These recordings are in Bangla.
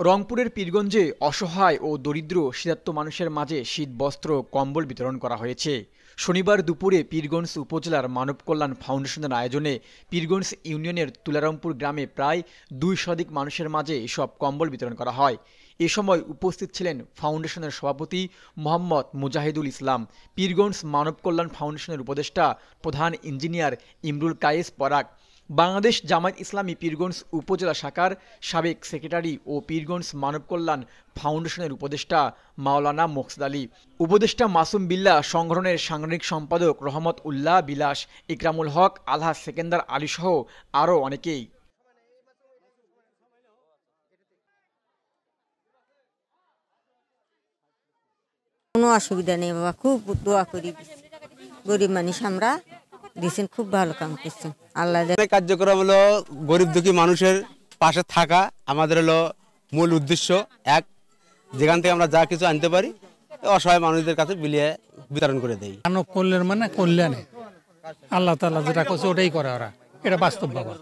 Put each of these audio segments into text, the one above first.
রংপুরের পীরগঞ্জে অসহায় ও দরিদ্র শীতার্ত মানুষের মাঝে শীত বস্ত্র কম্বল বিতরণ করা হয়েছে। শনিবার দুপুরে পীরগঞ্জ উপজেলার মানব কল্যাণ ফাউন্ডেশনের আয়োজনে পীরগঞ্জ ইউনিয়নের তুলারামপুর গ্রামে প্রায় 200 শতাধিক মানুষের মাঝে এসব কম্বল বিতরণ করা হয়। এ সময় উপস্থিত ছিলেন ফাউন্ডেশনের সভাপতি মোহাম্মদ মুজাহিদুল ইসলাম, পীরগঞ্জ মানব কল্যাণ ফাউন্ডেশনের উপদেষ্টা প্রধান ইঞ্জিনিয়ার ইমরুল কায়েস পরাগ, বাংলাদেশ জামায়াত ইসলামী পীরগঞ্জ উপজেলা শাখার সাবেক সেক্রেটারি ও পীরগঞ্জ মানব কল্যাণ ফাউন্ডেশনের উপদেষ্টা মাওলানা মোকসেদ আলী, উপদেষ্টা মাসুম বিল্লাহ, সংগঠনের সাংগঠনিক সম্পাদক রহমত উল্লাহ বিলাস, ইকরামুল হক, আলহাজ সেকেন্দার আলী সহ আরও অনেকেই। কোনো অসুবিধা নেই বাবা, খুব দোয়া করি, গরিব মানুষ আমরা দিয়েছেন, খুব ভালো কাম করছেন। আল্লাহ কার্যক্রম হলো গরিব দুঃখী মানুষের পাশে থাকা আমাদের হলো মূল উদ্দেশ্য। এক, যেখান থেকে আমরা যা কিছু আনতে পারি অসহায় মানুষদের কাছে বিলিয়ে বিতরণ করে দেই। মানব কল্যাণ মানে কল্যাণে আল্লাহ তাআলা যেটা করছে ওটাই করে ওরা, এটা বাস্তব বাবা।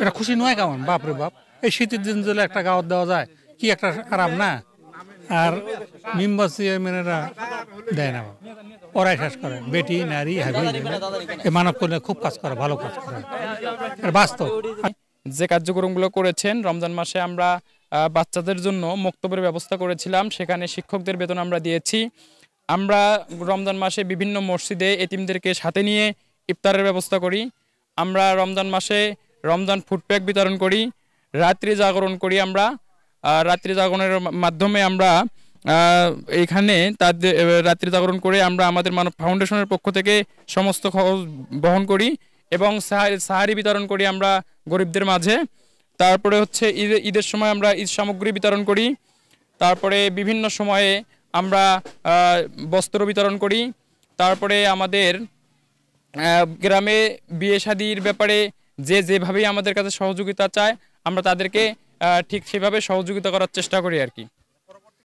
এটা খুশি নয় কেমন বাপরে বাপ, এই শীতের দিন যদি একটা গাওয়াত দেওয়া যায় কি একটা খারাপ না। আর মেম্বার চেয়ারম্যানেরা দেয় না, ওরাই শেষ করে, বেটি নারী হাবি এই মানব কল্যাণ খুব কাজ করে, ভালো কাজ করে, এটা বাস্তব। যে কার্যক্রমগুলো করেছেন, রমজান মাসে আমরা বাচ্চাদের জন্য মক্তবের ব্যবস্থা করেছিলাম, সেখানে শিক্ষকদের বেতন আমরা দিয়েছি। আমরা রমজান মাসে বিভিন্ন মসজিদে এতিমদেরকে সাথে নিয়ে ইফতারের ব্যবস্থা করি। আমরা রমজান মাসে রমজান ফুডপ্যাক বিতরণ করি, রাত্রি জাগরণ করি। আমরা রাত্রি জাগরণের মাধ্যমে আমরা এখানে তাদের রাত্রি জাগরণ করে আমরা আমাদের মানব ফাউন্ডেশনের পক্ষ থেকে সমস্ত খরচ বহন করি এবং সাহারি বিতরণ করি আমরা গরিবদের মাঝে। তারপরে হচ্ছে ঈদের সময় আমরা ঈদ সামগ্রী বিতরণ করি। তারপরে বিভিন্ন সময়ে আমরা বস্ত্র বিতরণ করি। তারপরে আমাদের গ্রামে বিয়ে শাদির ব্যাপারে যেভাবেই আমাদের কাছে সহযোগিতা চায় আমরা তাদেরকে ঠিক সেভাবে সহযোগিতা করার চেষ্টা করি আর কি।